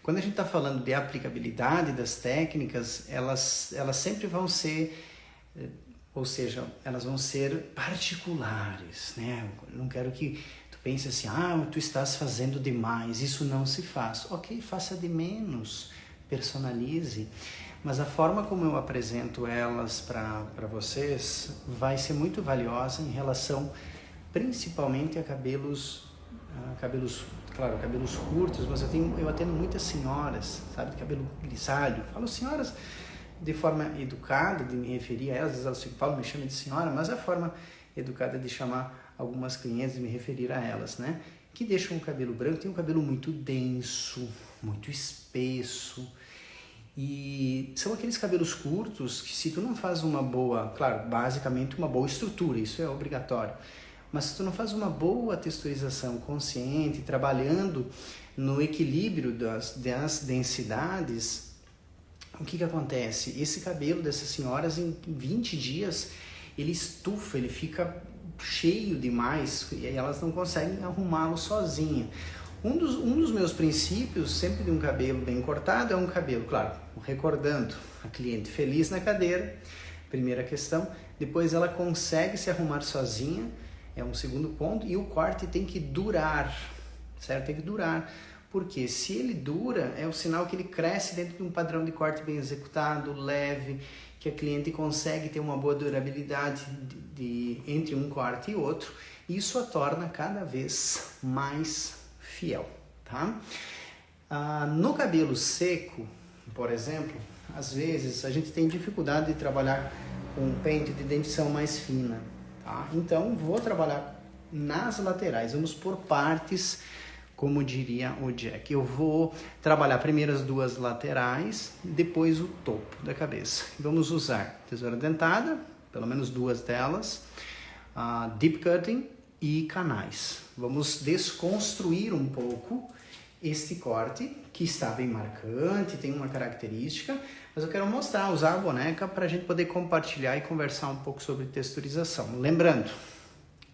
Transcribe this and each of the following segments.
Quando a gente está falando de aplicabilidade das técnicas, elas sempre vão ser, ou seja, elas vão ser particulares, né? Eu não quero que tu pense assim, tu estás fazendo demais, isso não se faz. Ok, faça de menos, personalize, mas a forma como eu apresento elas para vocês vai ser muito valiosa em relação principalmente a cabelos curtos, mas eu atendo muitas senhoras, sabe, de cabelo grisalho. Falo senhoras de forma educada de me referir a elas, às vezes elas ficam, me chamam de senhora, mas a forma educada de chamar algumas clientes, de me referir a elas, né? Que deixam o cabelo branco, tem um cabelo muito denso, muito espesso, e são aqueles cabelos curtos que se tu não faz uma boa, claro, basicamente uma boa estrutura, isso é obrigatório, mas se tu não faz uma boa texturização consciente, trabalhando no equilíbrio das densidades, o que acontece? Esse cabelo dessas senhoras em 20 dias, ele estufa, ele fica cheio demais e elas não conseguem arrumá-lo sozinha. Um dos meus princípios, sempre de um cabelo bem cortado, é um cabelo, claro, recordando a cliente feliz na cadeira, primeira questão, depois ela consegue se arrumar sozinha, é um segundo ponto, e o corte tem que durar, certo? Tem que durar, porque se ele dura, é o sinal que ele cresce dentro de um padrão de corte bem executado, leve, que a cliente consegue ter uma boa durabilidade entre um corte e outro, e isso a torna cada vez mais fiel, tá? No cabelo seco, por exemplo, às vezes a gente tem dificuldade de trabalhar com pente de dentição mais fina, tá? Então vou trabalhar nas laterais, vamos por partes, como diria o Jack. Eu vou trabalhar primeiro as duas laterais, depois o topo da cabeça. Vamos usar tesoura dentada, pelo menos duas delas, deep cutting e canais. Vamos desconstruir um pouco este corte, que está bem marcante, tem uma característica, mas eu quero mostrar, usar a boneca para a gente poder compartilhar e conversar um pouco sobre texturização. Lembrando,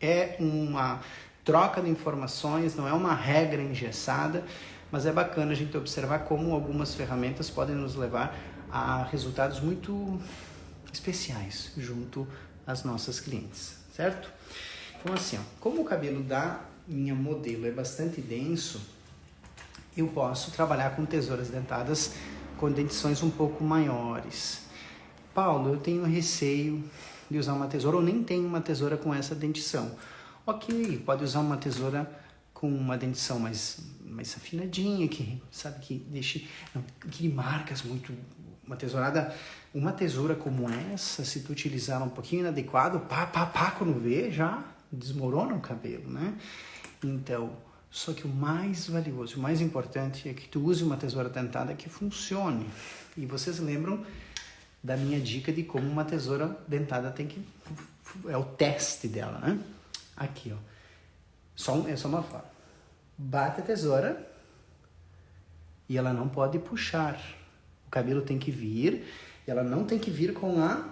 é uma troca de informações, não é uma regra engessada, mas é bacana a gente observar como algumas ferramentas podem nos levar a resultados muito especiais junto às nossas clientes, certo? Então assim, como o cabelo da minha modelo é bastante denso, eu posso trabalhar com tesouras dentadas com dentições um pouco maiores. Paulo, eu tenho receio de usar uma tesoura, ou nem tenho uma tesoura com essa dentição. Ok, pode usar uma tesoura com uma dentição mais afinadinha, que sabe que deixe, que marcas muito, uma tesoura como essa, se tu utilizar ela um pouquinho inadequado, quando vê, já desmorona o cabelo, né? Então, só que o mais valioso, o mais importante é que tu use uma tesoura dentada que funcione. E vocês lembram da minha dica de como uma tesoura dentada tem que, é o teste dela, né? Aqui, ó. É só uma forma. Bate a tesoura e ela não pode puxar. O cabelo tem que vir e ela não tem que vir com a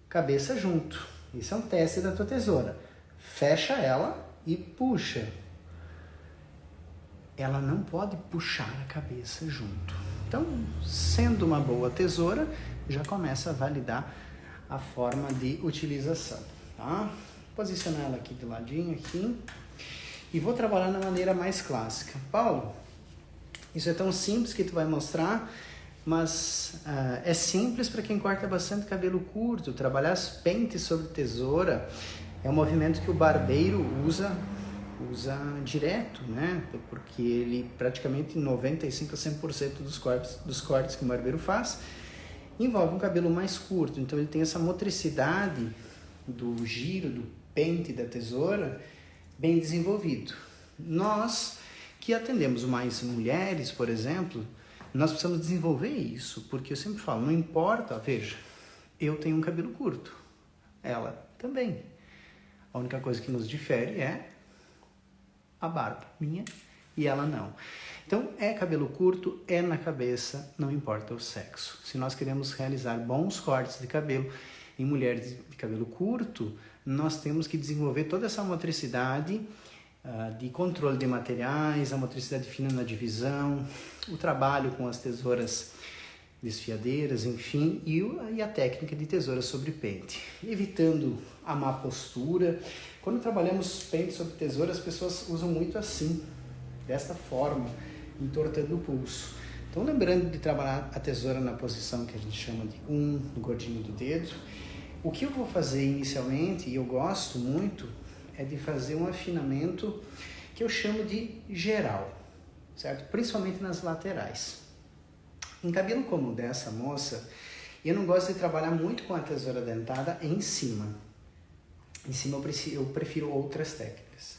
cabeça junto. Esse é um teste da tua tesoura. Fecha ela e puxa. Ela não pode puxar a cabeça junto. Então, sendo uma boa tesoura, já começa a validar a forma de utilização, tá? Posicionar ela aqui de ladinho, aqui. E vou trabalhar na maneira mais clássica. Paulo, isso é tão simples que tu vai mostrar, mas é simples para quem corta bastante cabelo curto. Trabalhar as pentes sobre tesoura é um movimento que o barbeiro usa direto, né? Porque ele praticamente 95 a 100% dos cortes que o barbeiro faz envolve um cabelo mais curto. Então ele tem essa motricidade do giro, do pente da tesoura bem desenvolvido. Nós que atendemos mais mulheres, por exemplo, nós precisamos desenvolver isso, porque eu sempre falo, não importa, veja, eu tenho um cabelo curto, ela também. A única coisa que nos difere é a barba, minha e ela não. Então, é cabelo curto, é na cabeça, não importa o sexo. Se nós queremos realizar bons cortes de cabelo em mulheres de cabelo curto, nós temos que desenvolver toda essa motricidade de controle de materiais, a motricidade fina na divisão, o trabalho com as tesouras desfiadeiras, enfim, e a técnica de tesoura sobre pente, evitando a má postura. Quando trabalhamos pente sobre tesoura, as pessoas usam muito assim, desta forma, entortando o pulso. Então, lembrando de trabalhar a tesoura na posição que a gente chama de no gordinho do dedo. O que eu vou fazer inicialmente, e eu gosto muito, é de fazer um afinamento que eu chamo de geral, certo? Principalmente nas laterais. Em cabelo como o dessa moça, eu não gosto de trabalhar muito com a tesoura dentada em cima. Em cima eu prefiro outras técnicas.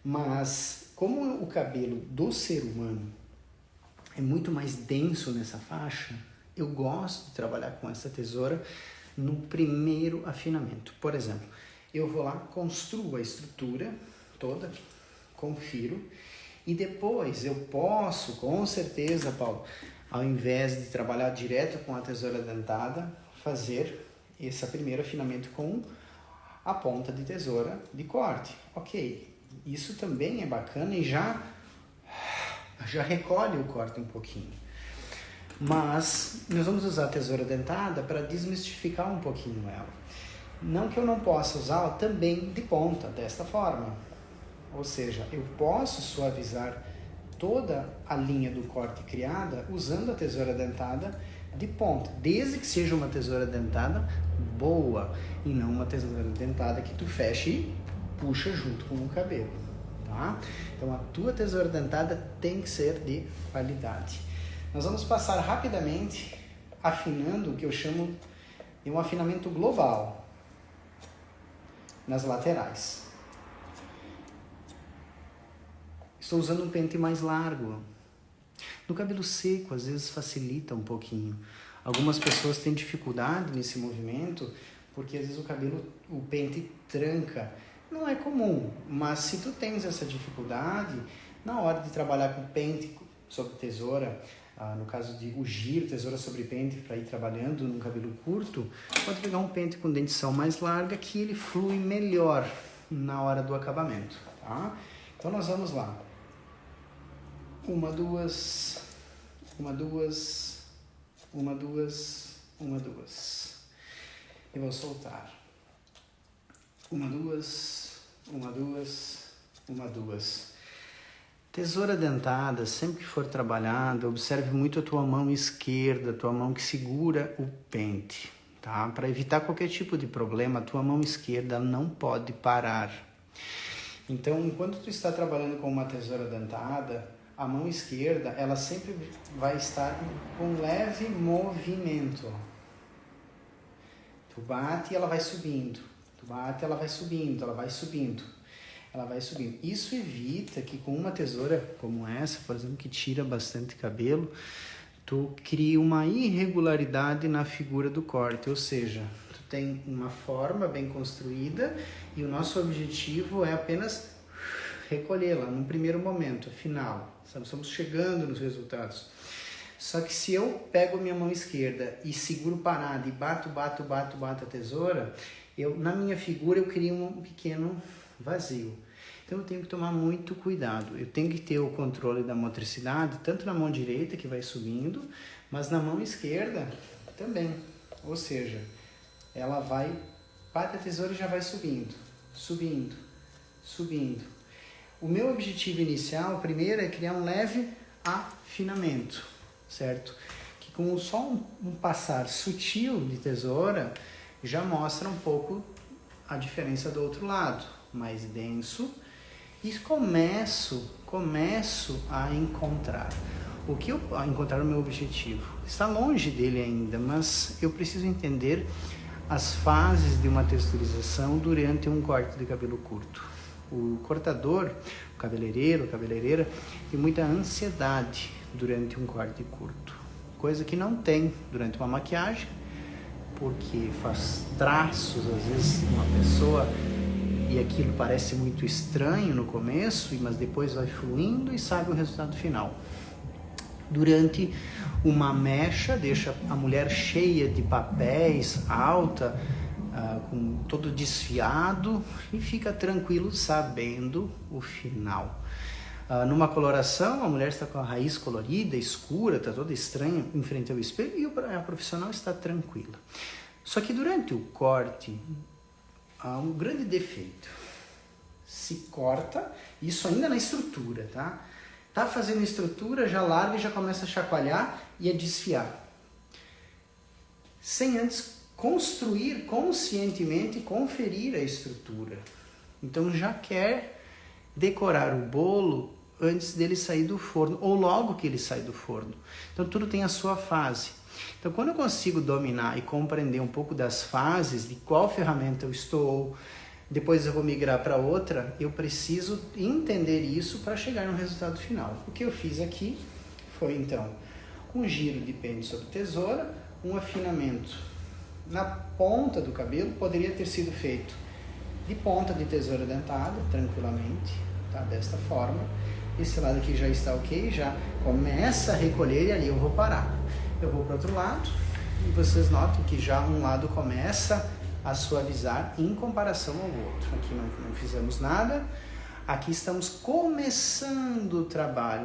Mas, como o cabelo do ser humano é muito mais denso nessa faixa, eu gosto de trabalhar com essa tesoura no primeiro afinamento. Por exemplo, eu vou lá, construo a estrutura toda, confiro, e depois eu posso, com certeza, Paulo, ao invés de trabalhar direto com a tesoura dentada, fazer esse primeiro afinamento com a ponta de tesoura de corte. Ok, isso também é bacana e já recolhe o corte um pouquinho. Mas nós vamos usar a tesoura dentada para desmistificar um pouquinho ela. Não que eu não possa usá-la também de ponta, desta forma. Ou seja, eu posso suavizar toda a linha do corte criada usando a tesoura dentada de ponta, desde que seja uma tesoura dentada boa e não uma tesoura dentada que tu fecha e puxa junto com o cabelo, tá? Então a tua tesoura dentada tem que ser de qualidade. Nós vamos passar rapidamente afinando o que eu chamo de um afinamento global nas laterais. Estou usando um pente mais largo. No cabelo seco, às vezes facilita um pouquinho. Algumas pessoas têm dificuldade nesse movimento porque às vezes o pente tranca. Não é comum, mas se tu tens essa dificuldade, na hora de trabalhar com pente sobre tesoura, no caso de o giro, tesoura sobre pente, para ir trabalhando no cabelo curto, pode pegar um pente com dentição mais larga que ele flui melhor na hora do acabamento, tá? Então nós vamos lá. Uma, duas. E vou soltar. Uma, duas. Tesoura dentada, sempre que for trabalhada, observe muito a tua mão esquerda, a tua mão que segura o pente, tá? Para evitar qualquer tipo de problema, a tua mão esquerda não pode parar. Então, enquanto tu está trabalhando com uma tesoura dentada, a mão esquerda, ela sempre vai estar com leve movimento. Tu bate e ela vai subindo. Tu bate e ela vai subindo, ela vai subindo. Ela vai subindo. Isso evita que com uma tesoura como essa, por exemplo, que tira bastante cabelo, tu cria uma irregularidade na figura do corte. Ou seja, tu tem uma forma bem construída e o nosso objetivo é apenas recolhê-la num primeiro momento, final. Estamos chegando nos resultados. Só que se eu pego minha mão esquerda e seguro parado e bato a tesoura, na minha figura eu crio um pequeno vazio. Então eu tenho que tomar muito cuidado. Eu tenho que ter o controle da motricidade, tanto na mão direita, que vai subindo, mas na mão esquerda também. Ou seja, ela vai, bate a tesoura e já vai subindo. O meu objetivo inicial, primeiro, é criar um leve afinamento, certo? Que com só um passar sutil de tesoura, já mostra um pouco a diferença do outro lado, mais denso, e começo a encontrar o meu objetivo. Está longe dele ainda, mas eu preciso entender as fases de uma texturização durante um corte de cabelo curto. O cortador, o cabeleireira, tem muita ansiedade durante um corte curto, coisa que não tem durante uma maquiagem, porque faz traços, às vezes, uma pessoa e aquilo parece muito estranho no começo, mas depois vai fluindo e sabe o resultado final. Durante uma mecha, deixa a mulher cheia de papéis, alta, com todo desfiado, e fica tranquilo sabendo o final. Numa coloração, a mulher está com a raiz colorida, escura, está toda estranha em frente ao espelho, e a profissional está tranquila. Só que durante o corte, há um grande defeito. Se corta, isso ainda na estrutura, tá? Tá fazendo a estrutura, já larga e já começa a chacoalhar e a desfiar. Sem antes construir conscientemente e conferir a estrutura. Então já quer decorar o bolo antes dele sair do forno, ou logo que ele sai do forno. Então tudo tem a sua fase. Então quando eu consigo dominar e compreender um pouco das fases, de qual ferramenta eu estou, depois eu vou migrar para outra, eu preciso entender isso para chegar no resultado final. O que eu fiz aqui foi então um giro de pente sobre tesoura, um afinamento na ponta do cabelo, poderia ter sido feito de ponta de tesoura dentada, tranquilamente, tá? Desta forma. Esse lado aqui já está ok, já começa a recolher e ali eu vou parar. Eu vou para o outro lado e vocês notam que já um lado começa a suavizar em comparação ao outro. Aqui não fizemos nada, aqui estamos começando o trabalho.